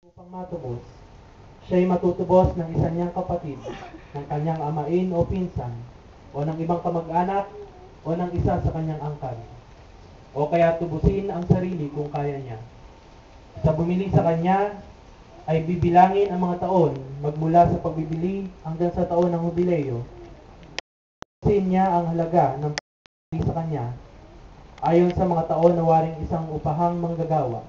Upang matubos, siya'y matutubos ng isa niyang kapatid, ng kanyang amain o pinsan, o ng ibang kamag-anak, o ng isa sa kanyang angkan. O kaya tubusin ang sarili kung kaya niya. Sa bumili sa kanya, ay bibilangin ang mga taon, magmula sa pagbibili hanggang sa taon ng hubileo. Tubusin niya ang halaga ng pagbibili sa kanya, ayon sa mga taon na waring isang upahang manggagawa.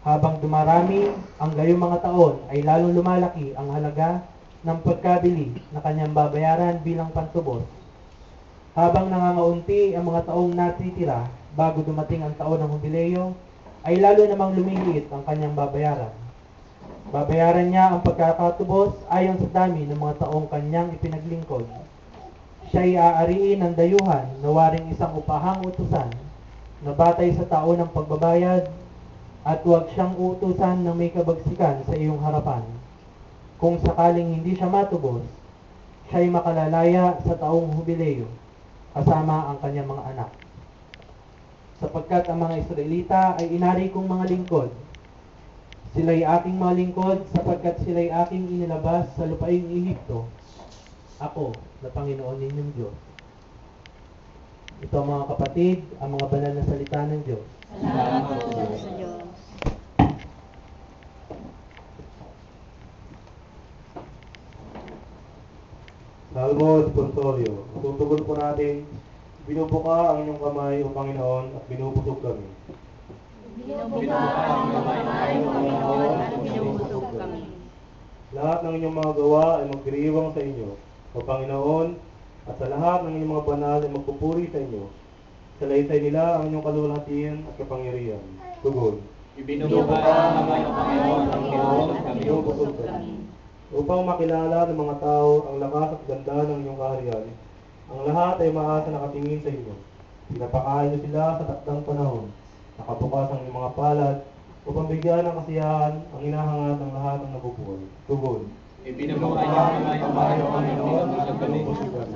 Habang dumarami ang gayong mga taon, ay lalong lumalaki ang halaga ng pagkabili na kanyang babayaran bilang pantubos. Habang nangangaunti ang mga taong natitira bago dumating ang taon ng hubileo, ay lalo namang lumiliit ang kanyang babayaran. Babayaran niya ang pagkakatubos ayon sa dami ng mga taong kanyang ipinaglingkod. Siya'y aariin ng dayuhan na waring isang upahang utusan na batay sa taon ng pagbabayad, at huwag siyang utusan ng may kabagsikan sa iyong harapan. Kung sakaling hindi siya matubos, siya'y makalalaya sa taong hubileo, kasama ang kanyang mga anak. Sapagkat ang mga Israelita ay inari kong mga lingkod. Sila'y aking mga lingkod sapagkat sila'y aking inilabas sa lupaing Ehipto. Ako, na Panginoon ninyong Diyos. Ito mga kapatid, ang mga banal na salita ng Diyos. Salamat po sa Diyos. Salmo responsorio. Tutugon po natin, binubuka ang inyong kamay, O Panginoon, at binubusog kami. Binubuka ang kamay, O Panginoon, at binubusog kami. Lahat ng inyong mga gawa ay magdiriwang sa inyo, O Panginoon, at sa lahat ng inyong mga banal ay magpupuri sa inyo. Salaysay nila ang inyong kalulhatian at kapangyarihan. Tugon. Binubuka ang kamay, O Panginoon, at binubusog kami. Upang makilala ng mga tao ang lakas at ganda ng inyong kaharian, ang lahat ay maasa nakatingin sa inyo. Pinapakain niyo sila sa takdang panahon. Nakabukas ang inyong mga palad upang bigyan ng kasiyahan ang hinahangad ng lahat ng nabubuhay. Tugon. Binubuka ang kamay, O Panginoon, at binubusog kami.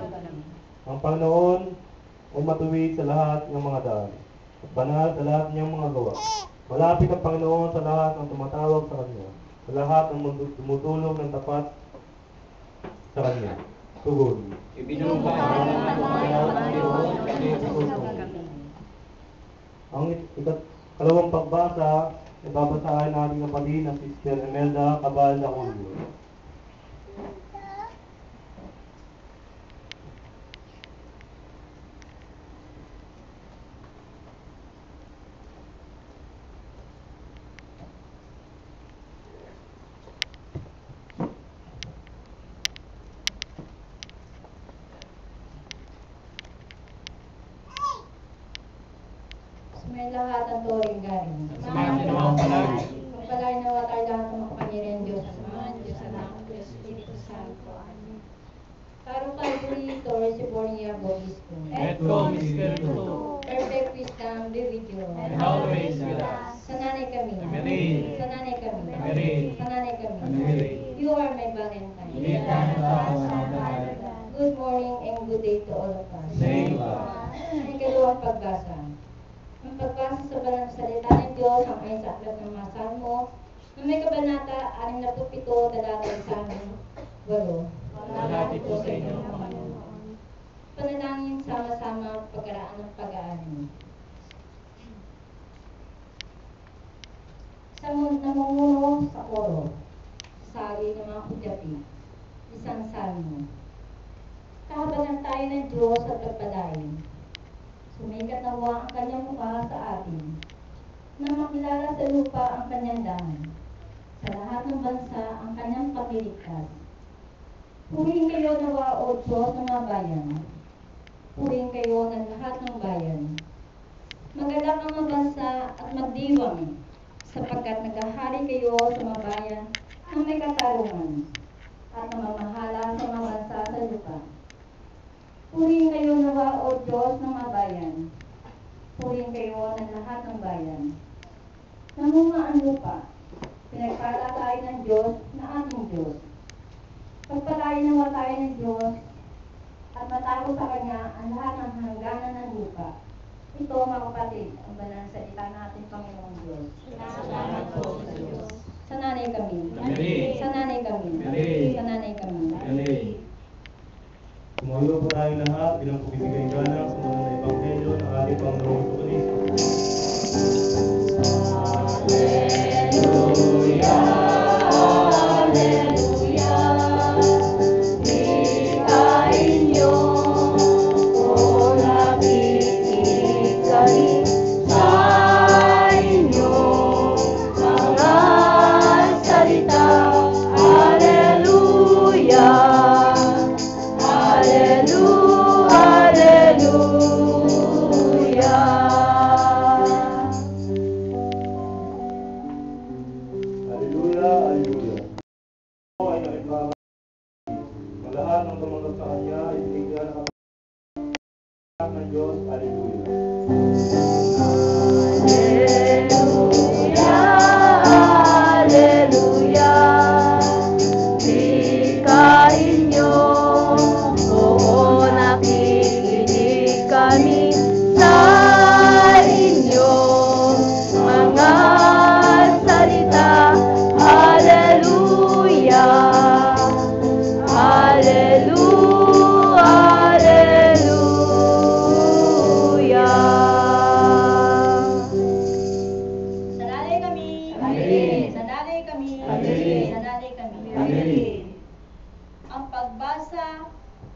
Ang Panginoon ay matuwid sa lahat ng mga daan, at banal sa lahat niyang mga gawa. Malapit ang Panginoon sa lahat ng tumatawag sa Kanya, sa lahat ng tumutulong ng tapat sa Kanya. Tugon. Binubuka ang kamay, O Panginoon, at binubusog kami. Ang ikalawang pagbasa ay babasahin natin kapatid na Sister Imelda Cabal na Julio. May lahat ang turing galing. Samahan niyo naman palagi. Magpalain nawa tayo lahat ng makapangyarihan Diyos. Samahan Diyos sa naman ng Espiritu Santo. Amen. Caro Calvary, Torres Borgia Bobisco. Et cum Spiritu, Perfect wisdom be with you. and always with us. Sananay kami. Amen. Sananay kami. Amen. Sananay kami. Amen. You are my Valentine. Lead us sa paradise. Good morning and good day to all of us. Save us. Ang ikalawang pagbasa. Ang pagbasa sa banal na salita ng Diyos ang ayon sa aklat ng mga Salmo na may kabanata 67 talatang 8. Malapit po sa inyo, Panginoon. Panalangin sama-sama pagkaraan ng pag-aani. Sa namumuno sa koro, sali ng mga kudyapi, isang salmo. Kahabalan tayo ng Diyos at pagpalain. Sumikat nawa ang kanyang mukha sa atin, na makilala sa lupa ang kanyang daan, sa lahat ng bansa ang kanyang pagliligtas. Purihin kayo nawa o Diyos ng mga bayan. Purihin kayo ng lahat ng bayan. Magalak ang mga bansa at magdiwang, sapagkat naghahari kayo sa mga bayan ng may katarungan, at namamahala sa mga bansa sa lupa. Purihin kayo nawa o Diyos ng mga bayan. Purihin kayo ng lahat ng bayan. Namunga ang lupa, pinagpala tayo ng Diyos na ating Diyos. Pagpalain nawa tayo ng Diyos at matago sa Kanya ang lahat ng hangganan ng lupa. Ito mga kapatid, ang banal na salita natin Panginoong Diyos. Salamat po sa Diyos. Sa atin ang pagbibigay galang sa mga ebanghelyo ng ating Panginoong Kristo. Hallelujah, hallelujah. Ito ay nakibaga. Malahan ng tumanggap sa Kanya ay binigyan ng Diyos. Hallelujah. Nanalay kami. Amen. Nanalay kami. Amen. Nanalay kami. Amen. Ang pagbasa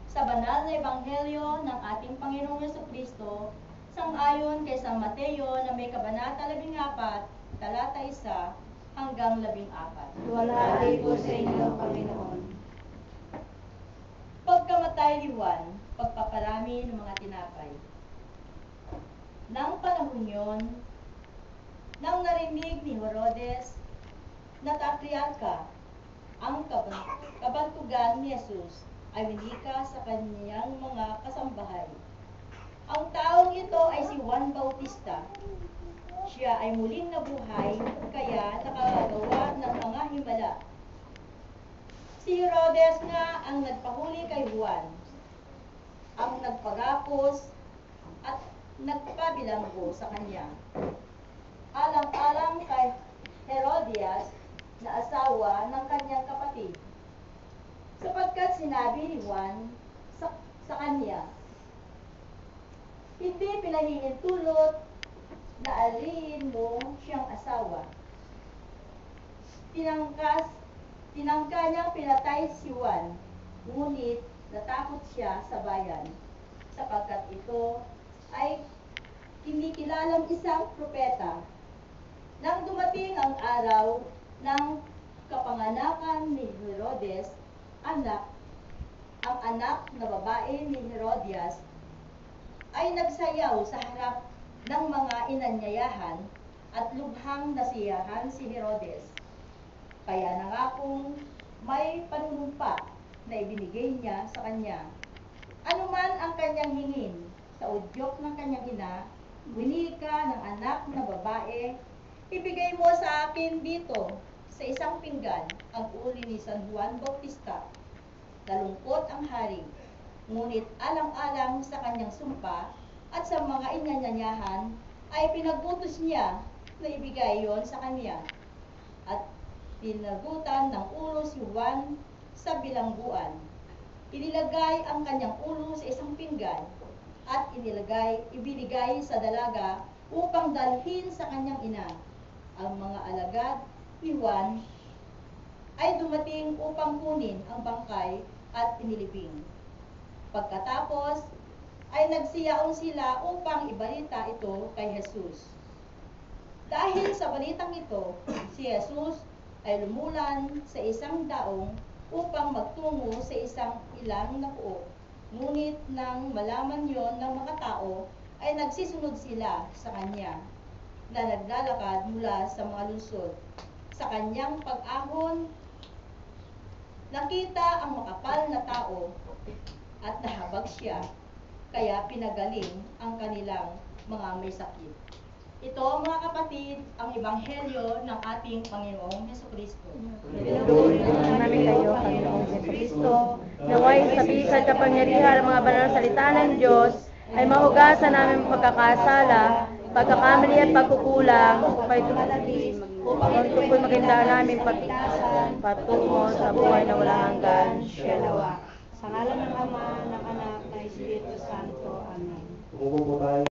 sa banal na ebanghelyo ng ating Panginoong Jesucristo sang-ayon kay San Mateo na may kabanata 14, talata 1 hanggang 14. Walhari po sa inyo, Panginoon. Pagkamatay ni Juan, pagpaparami ng mga tinapay. Nang panahon yon, nang narinig ni Herodes na tatriarka ang kabantugan ni Jesus, ay winika sa kaniyang mga kasambahay. Ang taong ito ay si Juan Bautista. Siya ay muling nabuhay, kaya nakagawa ng mga himala. Si Herodes nga ang nagpahuli kay Juan, ang nagpagapos at nagpabilanggo sa kanya. Alang-alang kay Herodias na asawa ng kanyang kapatid. Sapagkat sinabi ni Juan sa kanya, hindi pinahihintulot na aliin mo siyang asawa. Tinangka niyang pinatay si Juan, ngunit natakot siya sa bayan, sapagkat ito ay kinikilalang isang propeta. Nang dumating ang araw ng kapanganakan ni Herodes, ang anak na babae ni Herodias ay nagsayaw sa harap ng mga inanyayahan at lubhang nasiyahan si Herodes. Kaya nangakong may panunumpa na ibinigay niya sa kanya. Anuman ang kanyang hingin sa udyok ng kanyang ina, winika ng anak na babae, ibigay mo sa akin dito sa isang pinggan ang uli ni San Juan Bautista. Nalungkot ang hari, ngunit alang-alang sa kanyang sumpa at sa mga inanyayahan, ay pinagbutos niya na ibigay yon sa kanya. At pinagutan ng ulo si Juan sa bilangguan. Inilagay ang kanyang ulo sa isang pinggan at ibinigay sa dalaga upang dalhin sa kanyang ina. Ang mga alagad ni Juan ay dumating upang kunin ang bangkay at inilibing. Pagkatapos ay nagsiyaon sila upang ibalita ito kay Jesus. Dahil sa balitang ito, si Jesus ay lumulan sa isang daong upang magtungo sa isang ilang na puok. Ngunit nang malaman yon ng mga tao, ay nagsisunod sila sa kanya, na naglalakad mula sa mga lungsod. Sa kanyang pag-ahon, nakita ang makapal na tao at nahabag siya, kaya pinagaling ang kanilang mga may sakit. Ito, mga kapatid, ang ebanghelyo ng ating Panginoong Jesucristo. Pinupuri namin kayo, Panginoong Jesucristo, naway sa bisag kapangyarihan ng mga banal na salita ng Diyos, ay mahugasan namin pagkakasala, pagkakamali at pagkukulang, upang ito po'y maganda namin patungo sa buhay na walang hanggan. Siya nawa. Sa ngalan ng Ama, ng Anak, na Espiritu Santo. Amen. Umupo po tayo.